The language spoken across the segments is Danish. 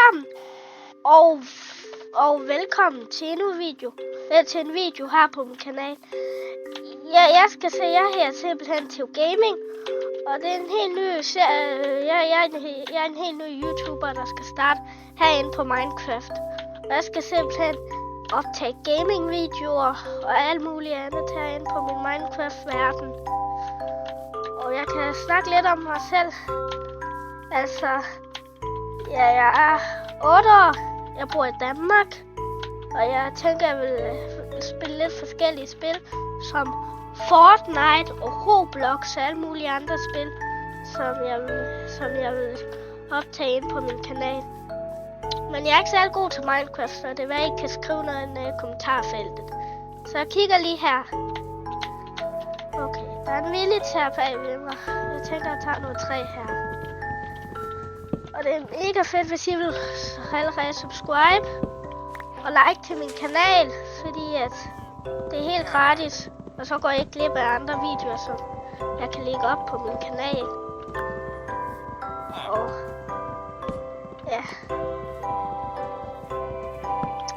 sammen, og velkommen til endnu til en video her på min kanal. Jeg skal se jer her simpelthen til gaming, og det er en helt ny serie. Jeg er en helt ny YouTuber, der skal starte herinde på Minecraft. Og jeg skal simpelthen optage gaming-videoer og alt muligt andet herinde på min Minecraft-verden. Og jeg kan snakke lidt om mig selv. Altså, ja, jeg er 8 år. Jeg bor i Danmark. Og jeg tænker, jeg vil spille lidt forskellige spil, som Fortnite og Roblox og alle mulige andre spil, som jeg vil optage ind på min kanal. Men jeg er ikke særlig god til Minecraft, så det er, jeg ikke kan skrive noget i kommentarfeltet. Så jeg kigger lige her. Okay, der er en militær bagved mig. Jeg tænker, jeg tager noget træ her. Og det er mega fedt, hvis I vil allerede subscribe og like til min kanal, fordi at det er helt gratis. Og så går jeg ikke glip af andre videoer, som jeg kan lægge op på min kanal. Og ja.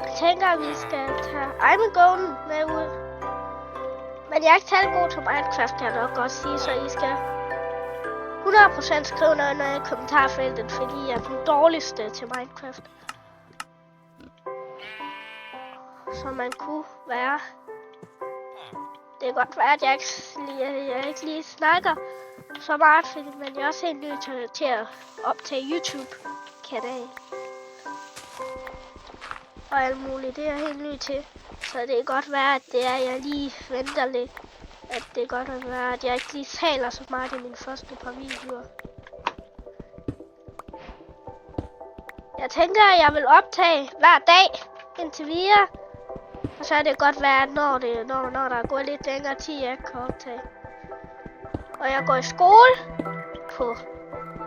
Jeg tænker, at vi skal tage Irongonen med ud. Men jeg er ikke særlig god til Minecraft, kan jeg nok godt sige, så I skal 100% skrive noget i kommentarfeltet, fordi jeg er den dårligste til Minecraft. Som man kunne være. Det kan godt være, at jeg ikke lige snakker så meget, men jeg er også helt ny til at optage YouTube-kanal. Og alt muligt, det er jeg helt ny til. Så det kan godt være, at det er, jeg lige venter lidt. At det kan godt være, at jeg ikke lige taler så meget i mine første par videoer. Jeg tænker, at jeg vil optage hver dag indtil videre. Og så er det godt være, at når der er gået lidt længere tid, jeg ikke kan optage. Og jeg går i skole på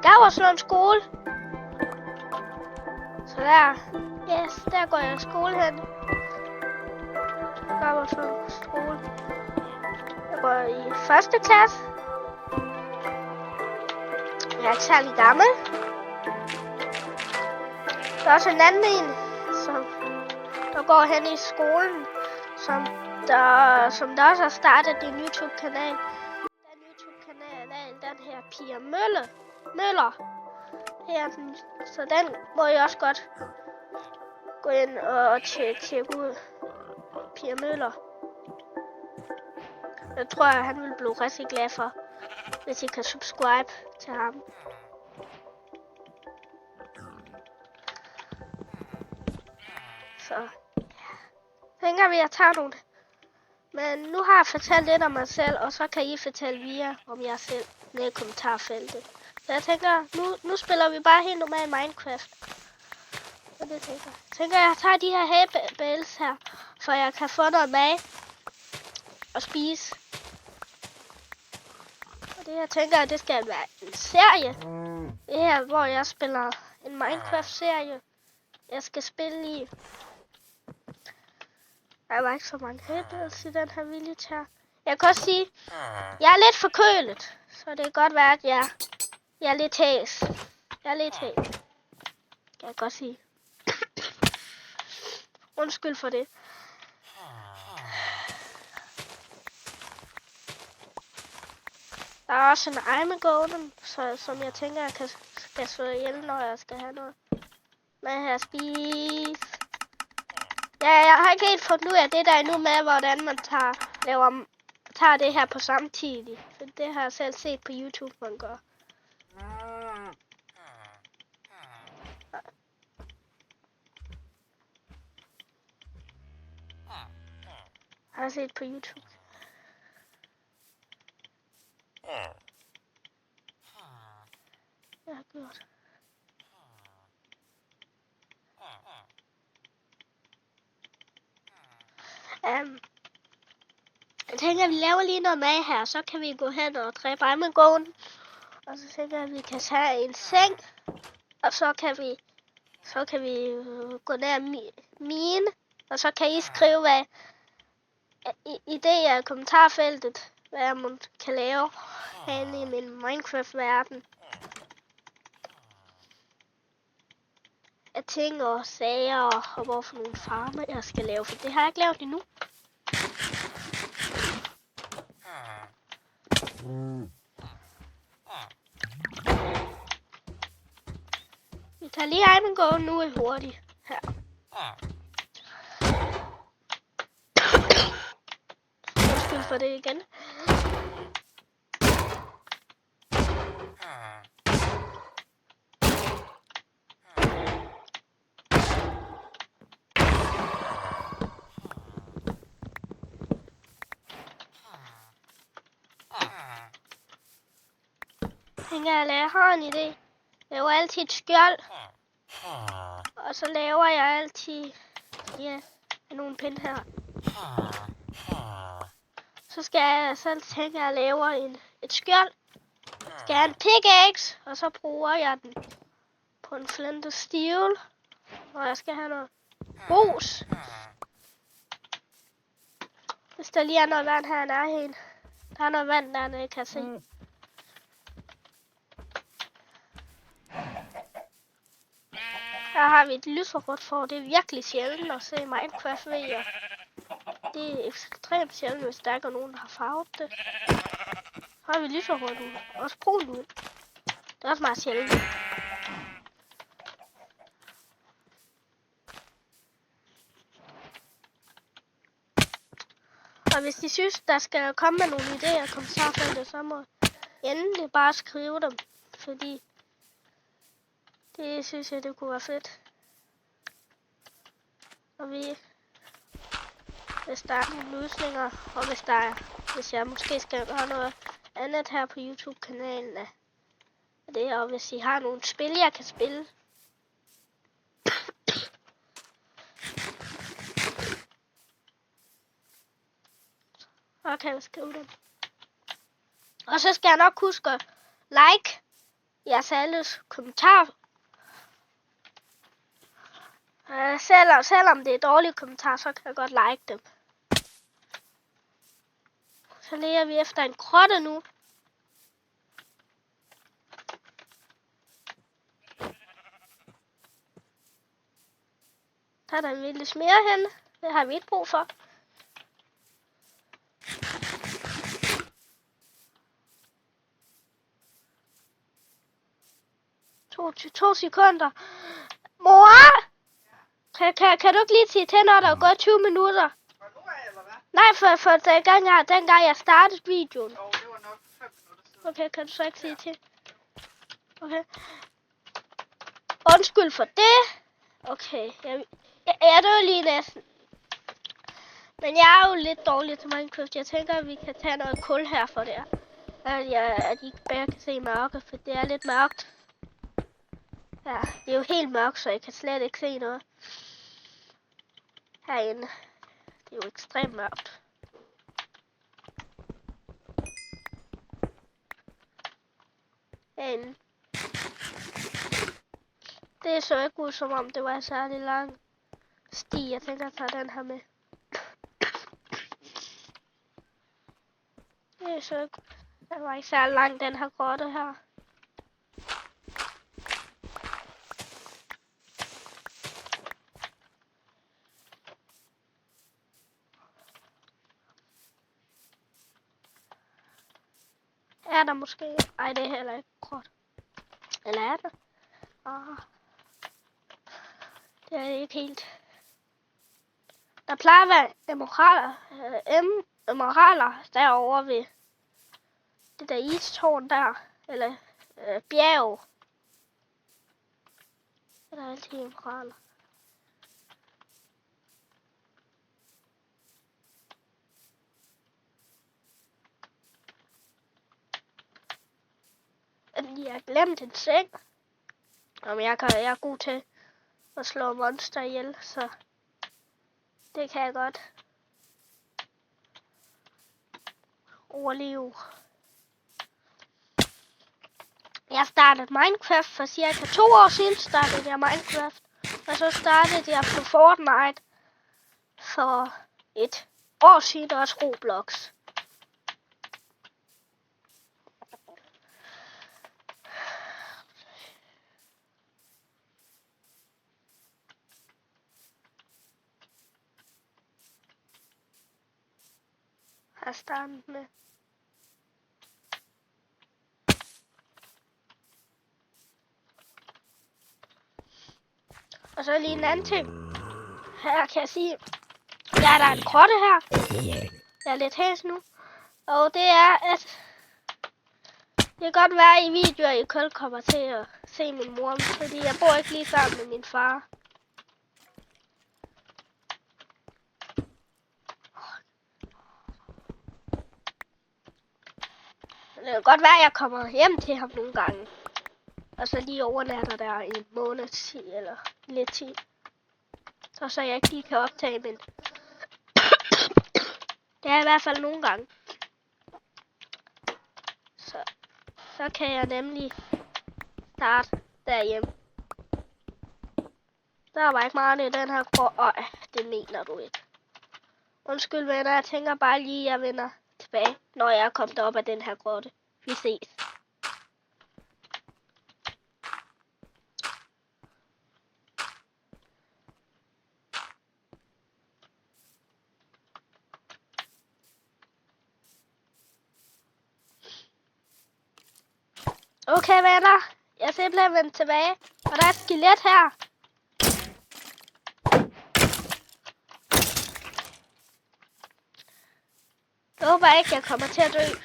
Gauerslund skole. Så der går jeg i skole hen. Gauerslund skole. Jeg går i 1. klasse. Jeg er ikke særlig gammel. Der er også en anden en, der går hen i skolen, som der også har startet en YouTube-kanal. Den YouTube-kanal, den her Pia Møller. Her, så den må jeg også godt gå ind og tjekke ud. Pia Møller. Jeg tror, at han vil blive rigtig glad for, hvis I kan subscribe til ham. Så tænker vi, at jeg tager nogle. Men nu har jeg fortalt lidt om mig selv, og så kan I fortælle videre om jer selv nede i kommentarfeltet. Så jeg tænker, nu spiller vi bare helt normalt Minecraft. Så det tænker jeg tager de her hay bales her, for jeg kan få noget mad og spise. Og det her tænker jeg, det skal være en serie. Det her, hvor jeg spiller en Minecraft-serie. Jeg skal spille i. Der var ikke så mange hay-bales i den her militær. Jeg kan også sige, jeg er lidt forkølet, så det kan godt være, at jeg er lidt hæs. Kan jeg godt sige. Undskyld for det. Der er også en Irongonen, som jeg tænker, jeg skal slå ihjel, når jeg skal have noget med her at spise. Ja, jeg har ikke helt fundet ud af det der endnu med, hvordan man tager det her på samtidig. For det har jeg selv set på YouTube, man gør. Jeg har set på YouTube. Jeg har gjort. Jeg tænker, at vi laver lige noget mad her, så kan vi gå hen og dræbe Irongonen. Og så tænker jeg, at vi kan tage en seng, og så kan vi gå ned mine, og så kan I skrive, hvad idéer i kommentarfeltet, hvad man kan lave herinde i min Minecraft-verden. af ting og sager, og hvorfor nogle farmer jeg skal lave, for det har jeg ikke lavet endnu. Vi tager lige egen gå nu hurtigt her. Undskyld for det igen. Jeg har en idé. Jeg laver altid et skjold. Og så laver jeg altid nogle pinde her. Så skal jeg selv tænke, at jeg laver et skjold. Skal jeg have en pickaxe, og så bruger jeg den på en flint og steel. Og jeg skal have noget grus. Hvis der lige er noget vand her i nærheden. Der er noget vand dernede, jeg kan se. Her har vi et lyserødt får. Det er virkelig sjældent at se Minecraft ved jer. Det er ekstremt sjældent, hvis der ikke er nogen, der har farvet det. Så har vi lyserødt ud. Også brun ud. Det er også meget sjældent. Og hvis de synes, der skal komme med nogle idéer og kommentarfeltet, så må endelig bare skrive dem. Fordi det synes jeg, det kunne være fedt. Og hvis der er nogle løsninger, og hvis jeg måske skal gøre noget andet her på YouTube-kanalen af det, og hvis I har nogle spil, jeg kan spille. Så kan jeg skrive dem. Og så skal jeg nok huske at like jeres alles kommentarer. Selvom det er dårlige kommentarer, så kan jeg godt like dem. Så leder vi efter en grotte nu. Der er der en vildt smere hen. Det har vi ikke brug for. To sekunder. Mor! Kan du ikke lige sige til, når der er gået 20 minutter? Var nu af, eller hvad? Nej, for dengang jeg startede videoen. Jo, det var nok 5 minutter siden. Okay, kan du så ikke sige til? Okay. Undskyld for det. Okay, jeg dør lige næsten. Men jeg er jo lidt dårlig til Minecraft. Jeg tænker, at vi kan tage noget kul her for det. At I ikke bare kan se mørke, for det er lidt mørkt. Ja, det er jo helt mørkt, så jeg kan slet ikke se noget herinde. Det er jo ekstremt mørkt. Herinde. Det så ikke ud, som om det var en særlig lang sti. Jeg tænker, at jeg tager den her med. Det så ikke. Den var ikke særlig lang, den her grotte her. Er der måske? Ej, det er heller ikke gråt. Eller er der? Det er ikke helt. Der plejer at være emeralder derovre ved det der istårn der. Eller bjerg. Der er altid emeralder. Jeg har glemt en seng. Jamen, jeg er god til at slå monster ihjel, så det kan jeg godt overleve. Jeg startede Minecraft for cirka 2 år siden, startede jeg Minecraft. Og så startede jeg på Fortnite for 1 år siden, også Roblox. har startet med. Og så lige en anden ting. Her kan jeg sige, der er en grotte her. Jeg er lidt hæs nu. Og det er, at det kan godt være i videoer, I kun kommer til at se min mor, fordi jeg bor ikke lige sammen med min far. Det kan godt være, at jeg kommer hjem til ham nogle gange. Og så lige overnatter der i en måned eller lidt tid. Så jeg ikke lige kan optage, men det er i hvert fald nogle gange. Så kan jeg nemlig starte derhjemme. Der var ikke meget i den her grotte. Det mener du ikke. Undskyld venner, jeg tænker bare lige, at jeg vender tilbage, når jeg er kommet op af den her grotte. Vi ses. Okay venner, jeg er simpelthen vendt tilbage, og der er et skelet her. Jeg håber ikke, jeg kommer til at dø.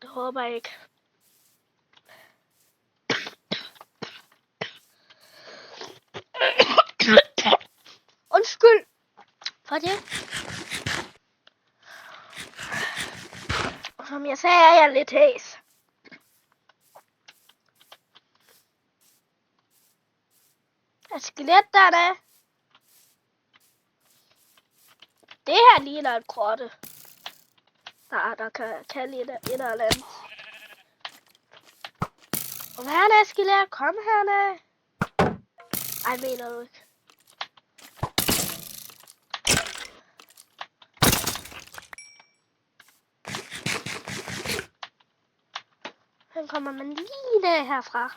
Det håber jeg ikke. Undskyld for det. Og som jeg sagde, er jeg lidt hæs. Der er et skelet der. Det her ligner en grotte. Der kan lide et eller andet. Og hvad er der, skelet? Kom hernede. Ej, mener du ikke? Han kommer man lige ned herfra.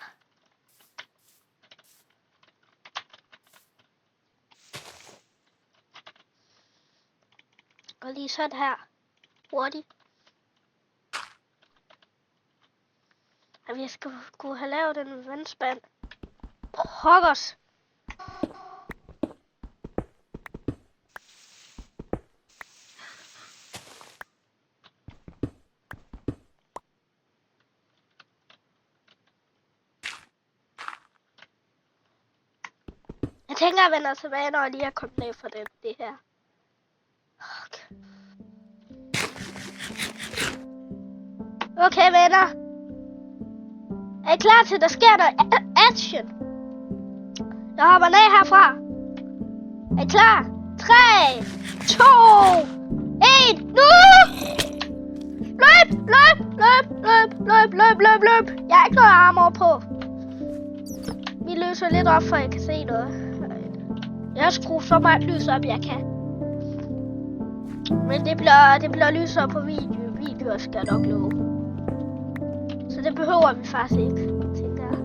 Og lige sådan her. Hurtigt. Og vi skal kunne have lavet en vandspand. Pokkers. Jeg tænker, at jeg vender tilbage, når jeg lige er kommet ned for det her. Okay, venner. Er I klar til, at der sker noget action? Jeg hopper ned herfra. Er I klar? 3, 2, 1, nu! Løb! Jeg har ikke noget armor på. Vi løser lidt op, for jeg kan se noget. Jeg skruer så meget lys op, jeg kan. Men det bliver lysere på videoer skal jeg nok love. Så det behøver vi faktisk ikke, tænker jeg.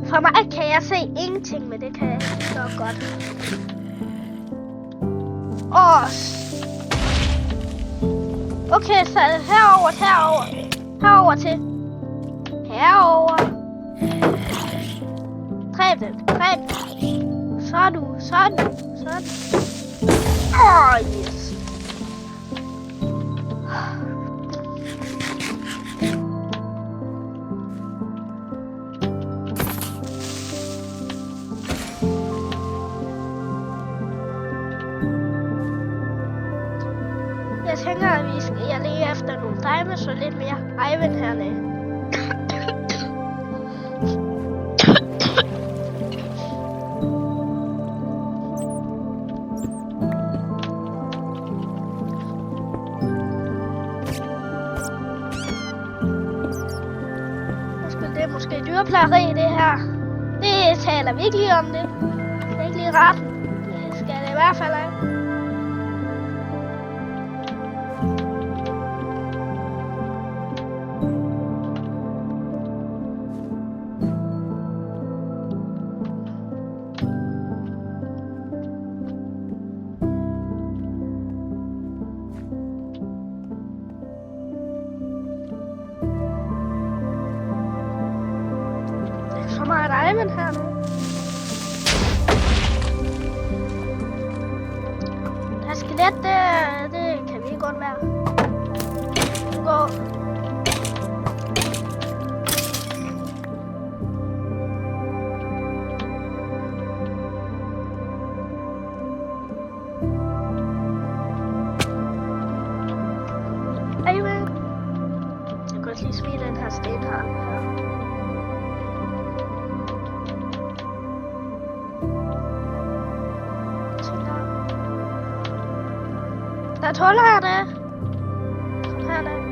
For mig kan jeg se ingenting, men det kan jeg nok godt. Okay, så herover til. Herover. Dræb dem. Sådan. Yes. Jeg tænker, at jeg lige efter nogle diamonds og lidt mere iron hernede. Det er måske dyreplageri det her. Det taler vi ikke lige om det. Det er ikke lige ret. Det skal det i hvert fald af. Ivan hernede. Der er skelet, det kan vi ikke godt være. Gå. Ivan. Jeg kan også lige smide den her sten her. Der er et hul hernede. Kom hernede.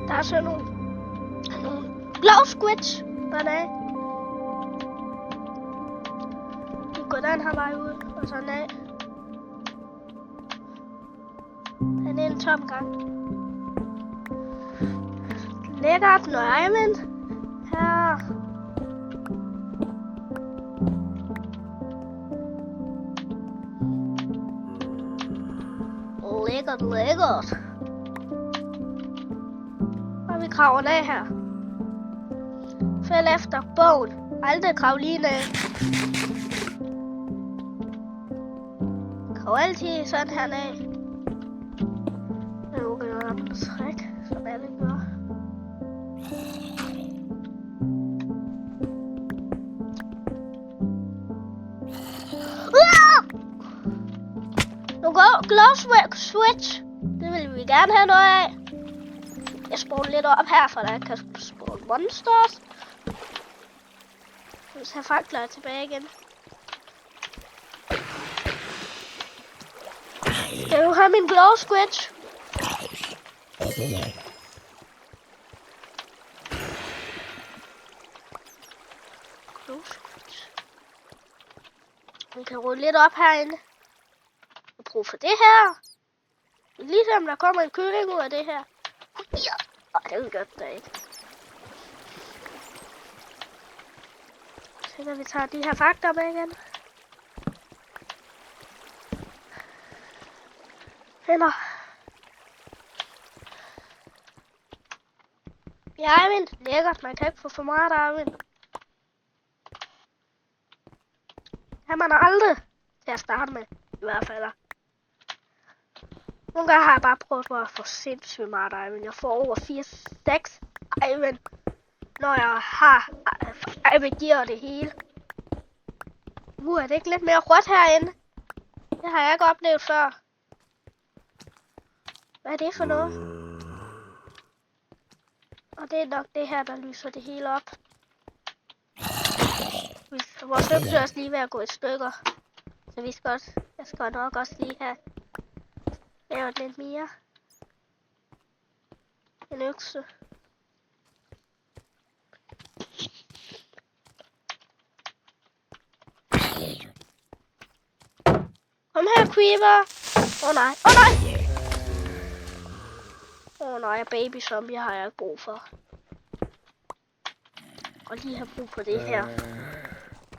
Der er sådan nogle blå squids dernede. De går den her vej ud, og sådan af. Han er en tom gang. Lækkert nøjmen. Her. Lækkert. Og vi kraver ned her. Fæld efter bogen. Aldrig krav lige ned. Krav altid sådan her ned. Nu kan jeg ramme noget træk, som alle gør. Nu går glow switch. Det vil vi gerne have noget af. Jeg spawner lidt op her, for der kan spawn monsters. Jeg vil have fakler tilbage igen. Skal du have min glow switch? Glow switch. Vi kan rulle lidt op herinde. Jeg bruger for det her. Ligesom der kommer en kylling ud af det her. Ja, det er godt da ikke. Så kan vi tage de her fakter med igen. Hænder. Ja, Eivind. Lækkert. Man kan ikke få for meget af Eivind. Kan man aldrig til at starte med. I hvert fald. Nogle gange har jeg bare prøvet at få sindssygt meget Eivind. Jeg får over 4-6 Eivind, når jeg har Eivind gear det hele. Er det ikke lidt mere rødt herinde? Det har jeg ikke oplevet før. Hvad er det for noget? Og det er nok det her, der lyser det hele op. Vores økse er også lige ved at gå i stykker. Så vi skal også, jeg skal nok også lige have lavet lidt mere. En økse. Kom her, Creeper. Nej. Nej. Nej, baby zombie har jeg ikke brug for. Og lige har brug for det her.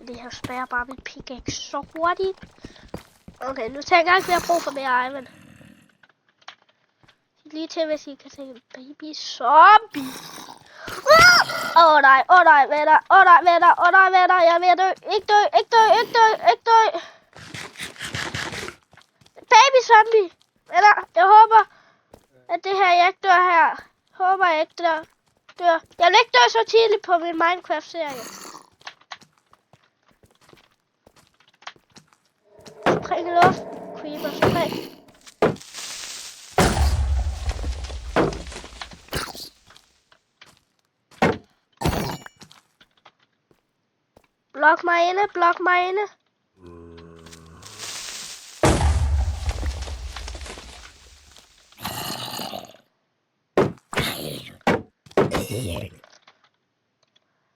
Det her spærrer bare mit pickaxe så hurtigt. Okay, nu tænker jeg ikke, at jeg har brug for mere Eivind. Lige til, hvis I kan se en baby zombie. Nej, venner. Jeg vil dø. Ikke dø. Baby zombie. Venner, jeg håber, at det her, jeg ikke dør her. Håber jeg ikke dør. Jeg vil ikke dø så tidligt på min Minecraft-serie. Spring i luft. Creeper, spring. Blok mig inde.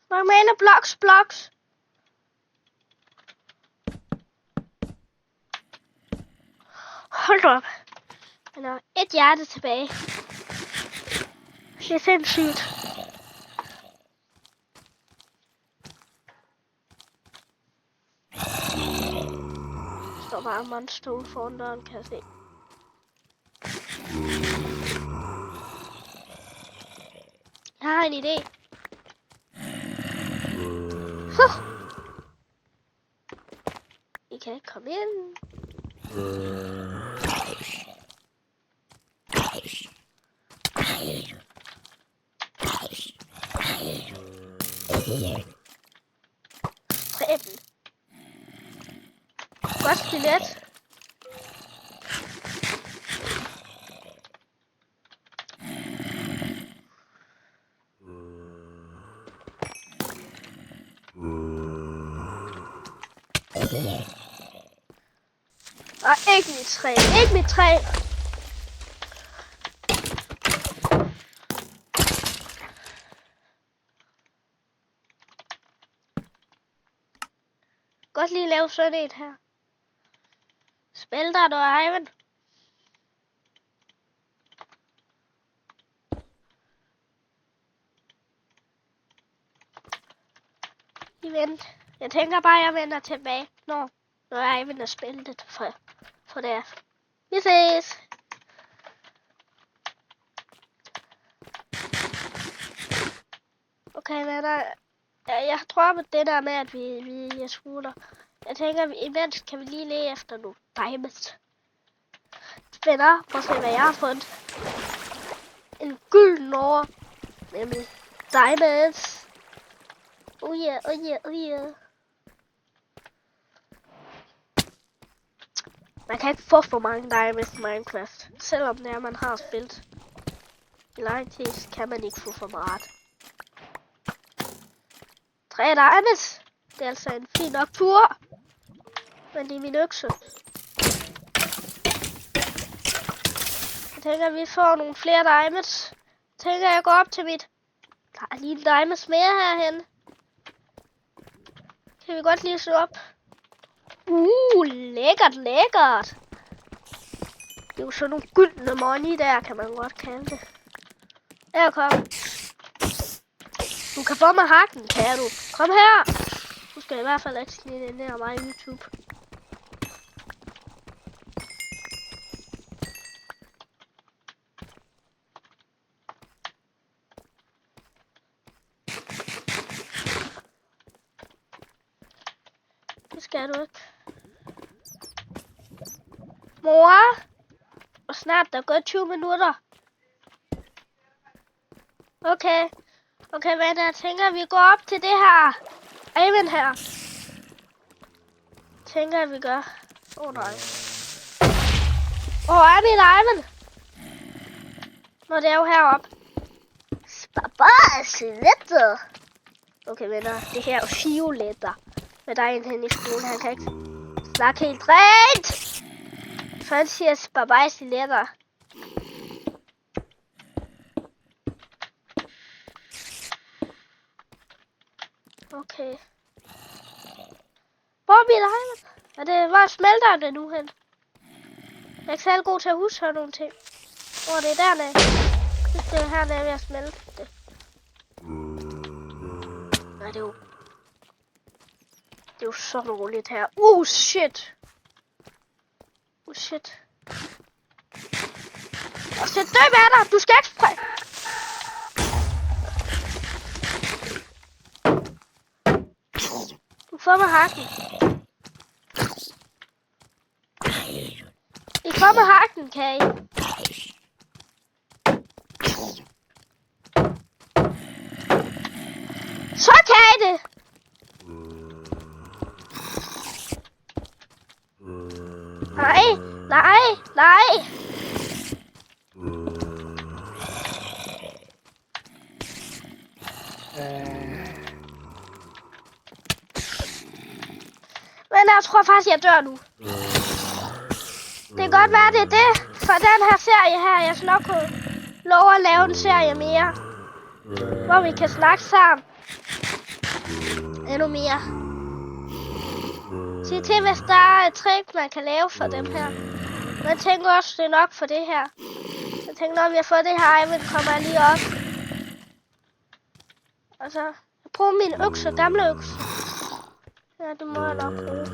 Hvor mener blocks? Hold op. Men der er et hjerte tilbage. Det er sindssygt. Der står bare monster ude foran døren, kan jeg se. Jeg har en idé. I kan ikke komme ind. Præben. Godt skelet. Og ikke mit træ. Ikke mit træ. Godt lige lave sådan et her. Spil dig, du Ivan. Vent. Jeg tænker bare, jeg vender tilbage, når Ivan er spillet for det. Vi ses. Okay, venner. Jeg tror på det der med, at vi smutter. Jeg tænker, imens kan vi lige lede efter nogle diamonds. Venner, prøv at se, hvad jeg har fundet. En gylden over. Nemlig diamonds. Oh yeah. Man kan ikke få for mange diamonds i Minecraft. Selvom det er, man har spillet i lang tid, så kan man ikke få for meget. 3 diamonds. Det er altså en fin nok tur. Men det er min økse. Jeg tænker, at vi får nogle flere diamonds. Jeg tænker, at jeg går op til mit... Der er lige en diamonds mere herhen. Kan vi godt lige slå op. Lækkert. Det er jo sådan nogle gyldne money der, kan man godt kalde det. Her, kom. Du kan få mig hakken, kan du. Kom her. Du skal i hvert fald ikke snige det ned af mig i YouTube. Det skal du ikke. Mor. Og snart der er gået 20 minutter. Okay, venner, jeg tænker, vi går op til det her. Ivan her. Tænker, vi gør. Nej. Er min Ivan? Nå, det er jo heroppe. Spabasletter. Okay, venner, det her er jo fioletter. Men der er en hen i skolen, han kan ikke snakke helt rent. Så han siger spabasletter. Okay. Hvor er min Ivan? Hvor smelter det nu hen? Jeg er ikke særlig god til at huske sådan nogle ting. Det er dernede. Det er hernede ved at smelte det. Nej, det er jo så roligt her. Shit. Shit. Og sæt døb af dig. Du skal ikke springe. Du får mig hakken. I får mig hakken, kan I? Så kan I det. Nej. Men jeg tror faktisk, jeg dør nu. Det kan godt være, det er det. For den her serie her, jeg skal nok kunne lov at lave en serie mere. hvor vi kan snakke sammen endnu mere. Sig til, hvis der er et trick, man kan lave for dem her. Men jeg tænker også, det er nok for det her. Jeg tænker, når vi har fået det her, så kommer jeg lige op. Og så, jeg bruger min økse, gamle økse. Ja, det må jeg nok bruge.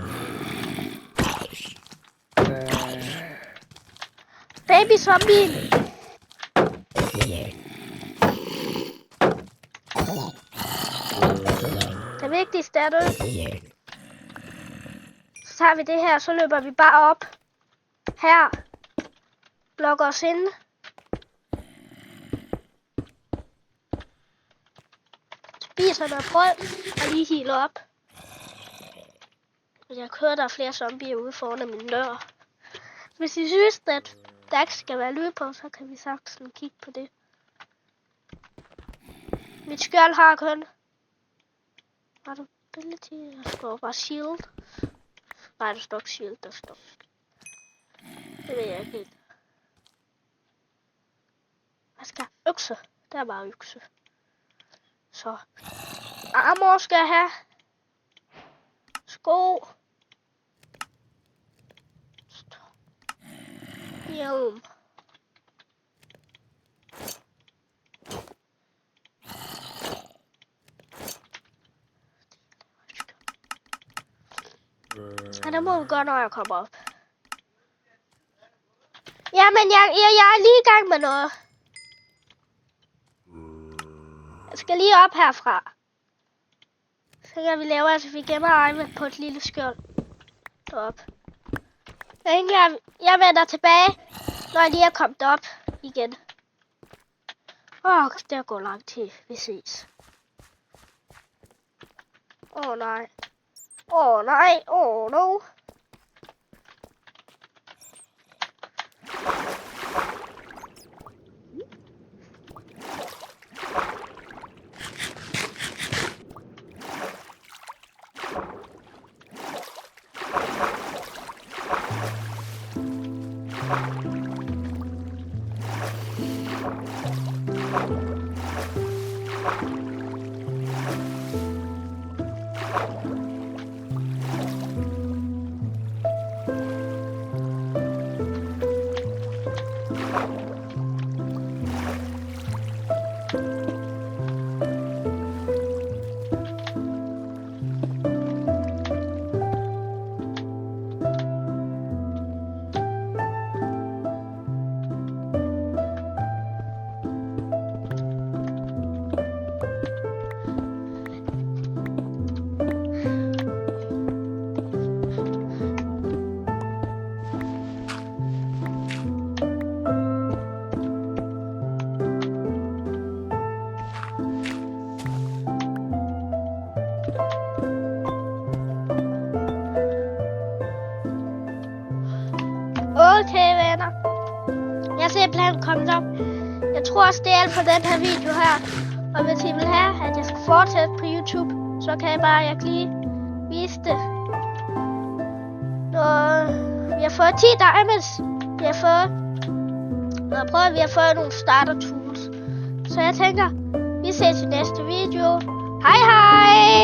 Baby zombie. Det vigtigste er det. Så tager vi det her, så løber vi bare op. Her. Blokker os ind. Spiser noget brød og lige healer op. Jeg kører der flere zombier ude foran min dør. Hvis I synes, at der ikke skal være lyd på, så kan vi sagtens kigge på det. Mit skjold har kun ability. Der står bare shield. Nej, der står ikke shield, der står. Det ved jeg ikke helt. Hvad skal jeg? Økse. Der er bare økse. Så. Armor skal jeg have. Sko. Hjelm. Ja, det må vi gøre, når jeg kommer op. Jamen, jeg er lige i gang med noget. Jeg skal lige op herfra. Så kan vi lave, altså vi gemmer egne på et lille skjold. Derop. Jeg vender tilbage, når jeg lige er kommet op igen. Det går lang tid. Vi ses. Nej. Nej. No. Okay, venner. Jeg er simpelthen kommet op. Jeg tror også, det er alt for den her video her. Og hvis I vil have, at jeg skal fortsætte på YouTube, så kan jeg lige vise det. Vi har fået 10 diamonds. Vi har fået nogle starter tools. Så jeg tænker, vi ses i næste video. Hej hej!